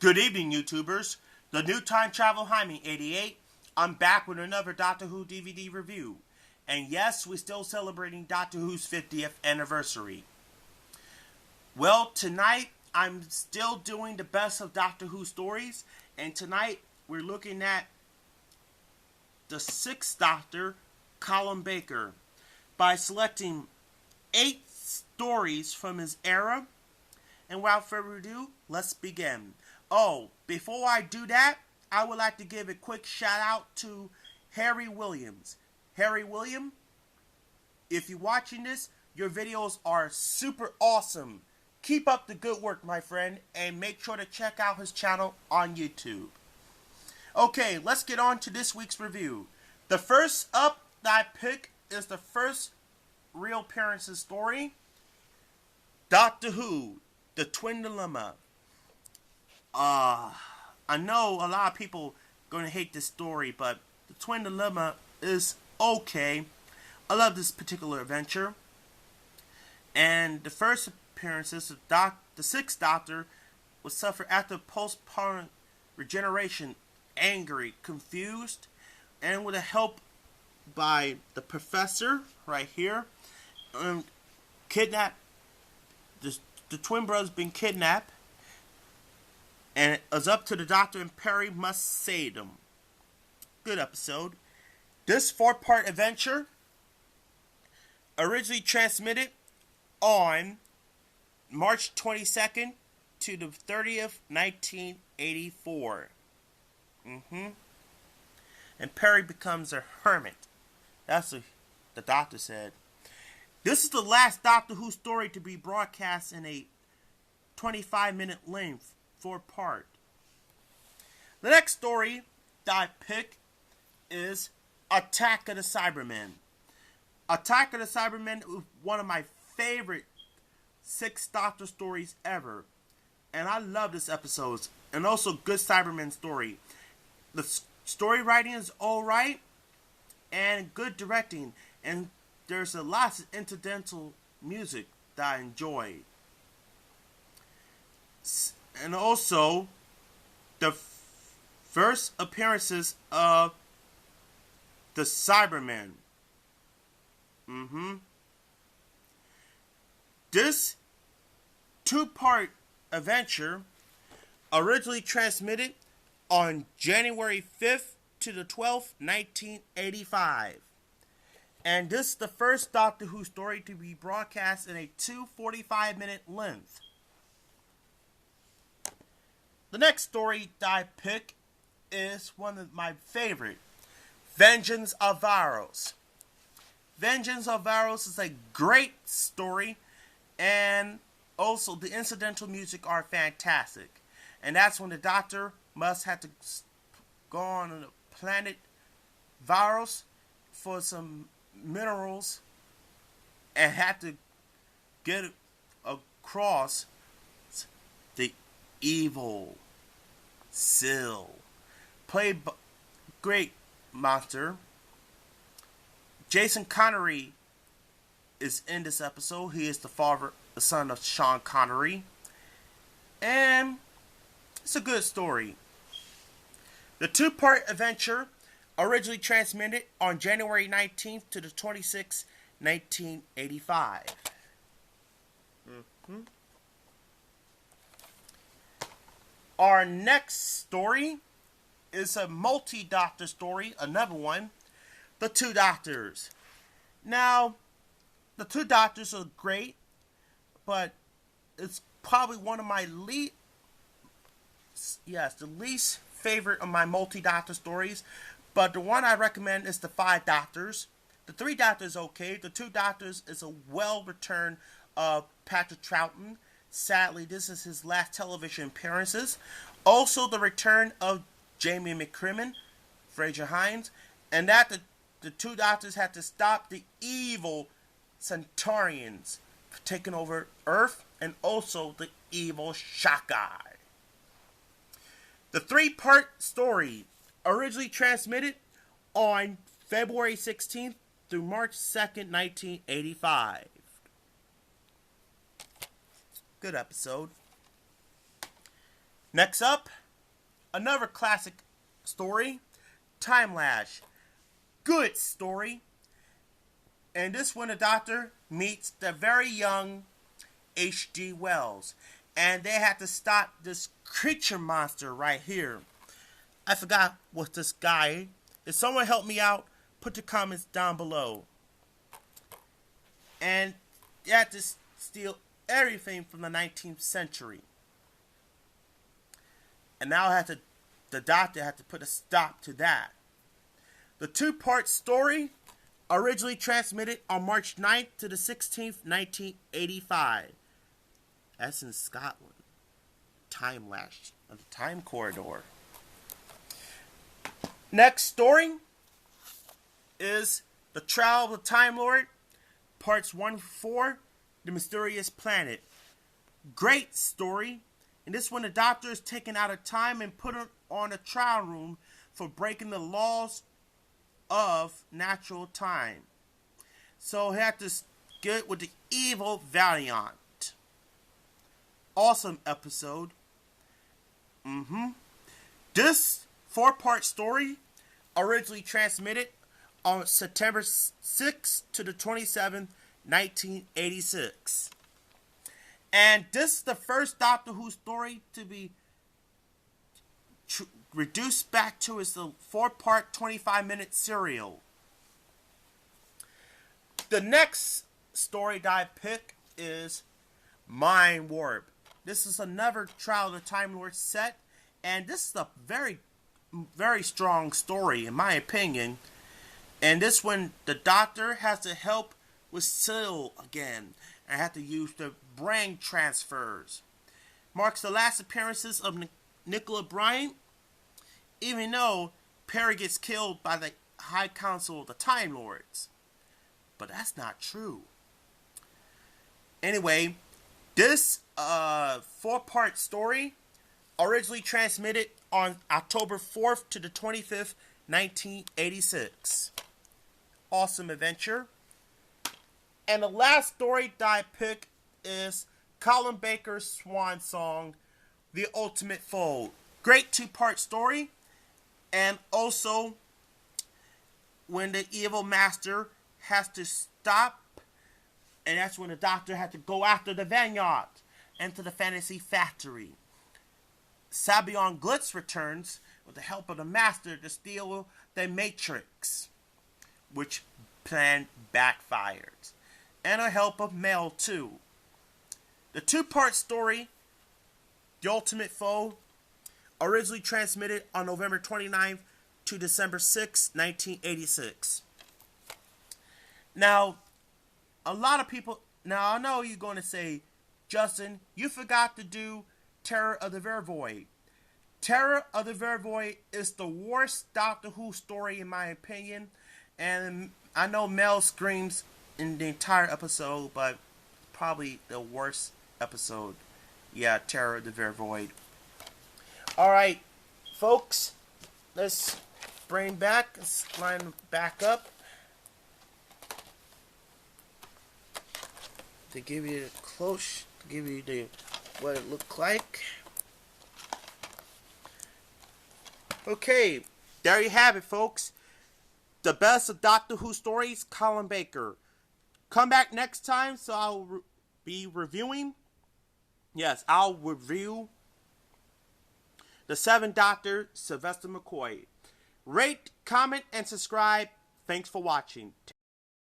Good evening, YouTubers. The new Time Travel Jaime 88. I'm back with another Doctor Who DVD review. And yes, we're still celebrating Doctor Who's 50th anniversary. Well, tonight, I'm still doing the best of Doctor Who stories. And tonight, we're looking at the 6th Doctor, Colin Baker, by selecting 8 stories from his era. And without further ado, let's begin. Oh, before I do that, I would like to give a quick shout out to Harry Williams. Harry Williams, if you're watching this, your videos are super awesome. Keep up the good work, my friend, and make sure to check out his channel on YouTube. Okay, let's get on to this week's review. The first up that I pick is the first real appearances story, Doctor Who, The Twin Dilemma. I know a lot of people going to hate this story, but The Twin Dilemma is okay. I love this particular adventure. And the first appearances of the 6th Doctor was suffered after postpartum regeneration, angry, confused, and with the help by the Professor right here, kidnapped. The twin brothers been kidnapped. And it was up to the Doctor and Perry must save them. Good episode. This 4-part adventure originally transmitted on March 22nd to the 30th, 1984. And Perry becomes a hermit. That's what the Doctor said. This is the last Doctor Who story to be broadcast in a 25-minute length. 4-part. The next story that I pick is Attack of the Cybermen. Attack of the Cybermen is one of my favorite 6th Doctor stories ever. And I love this episode. And also good Cyberman story. The story writing is alright. And good directing. And there's a lot of incidental music that I enjoy. And also, the first appearances of the Cybermen. This 2-part adventure originally transmitted on January 5th to the 12th, 1985. And this is the first Doctor Who story to be broadcast in a 245-minute length. The next story that I pick is one of my favorite, Vengeance of Varos. Vengeance of Varos is a great story, and also the incidental music are fantastic. And that's when the Doctor must have to go on the planet Varos for some minerals and have to get across the evil Syl, played by great monster. Jason Connery is in this episode. He is the son of Sean Connery, and it's a good story. The 2-part adventure originally transmitted on January 19th to the 26th, 1985. Our next story is a multi-Doctor story, another one, The 2 Doctors. Now, The 2 Doctors are great, but it's probably one of my least favorite of my multi-Doctor stories, but the one I recommend is The 5 Doctors. The 3 Doctors okay, The 2 Doctors is a well-returned of Patrick Troughton. Sadly, this is his last television appearances. Also, the return of Jamie McCrimmon, Fraser Hines, and that the 2 Doctors had to stop the evil Centaurians taking over Earth, and also the evil Shakai. The 3-part story originally transmitted on February 16th through March 2nd, 1985. Good episode. Next up, another classic story, Timelash. Good story. And this one, the Doctor meets the very young H.G. Wells. And they had to stop this creature monster right here. I forgot what this guy. If someone help me out, put the comments down below. And they had to steal everything from the 19th century. And now the Doctor had to put a stop to that. The two-part story originally transmitted on March 9th to the 16th, 1985. That's in Scotland. Timelash of the Time Corridor. Next story is The Trial of the Time Lord, Parts 1 to 4, The Mysterious Planet. Great story. In this one, the Doctor is taken out of time and put on a trial room for breaking the laws of natural time. So he had to get with the evil Valiant. Awesome episode. This 4-part story originally transmitted on September 6th to the 27th, 1986. And this is the first Doctor Who story to be reduced back to its 4-part, 25-minute serial. The next story that I pick is Mind Warb. This is another Trial of the Time Lord set, and this is a very, very strong story, in my opinion. And this one, the Doctor has to help with Syl again, and have to use the brain transfers. Marks the last appearances of Nicola Bryant, even though Perry gets killed by the High Council of the Time Lords. But that's not true. Anyway, this 4-part story originally transmitted on October 4th to the 25th, 1986. Awesome adventure. And the last story that I pick is Colin Baker's Swan Song, The Ultimate Foe. Great 2-part story. And also, when the evil master has to stop, and that's when the Doctor had to go after the Valiant into the Fantasy Factory. Sabion Glitz returns with the help of the Master to steal the Matrix, which plan backfires, and the help of Mel too. The 2-part story, The Ultimate Foe, originally transmitted on November 29th to December 6, 1986. Now, a lot of people, now I know you're going to say, Justin, you forgot to do Terror of the Vervoid. Terror of the Vervoid is the worst Doctor Who story in my opinion, and I know Mel screams in the entire episode, but probably the worst episode. Yeah, Terror of the Vervoid. Alright, folks, let's bring back, let's line back up to give you the close, to give you the what it looked like. Okay, there you have it, folks. The best of Doctor Who stories, Colin Baker. Come back next time, so I'll be reviewing. Yes, I'll review the 7th Doctor, Sylvester McCoy. Rate, comment, and subscribe. Thanks for watching.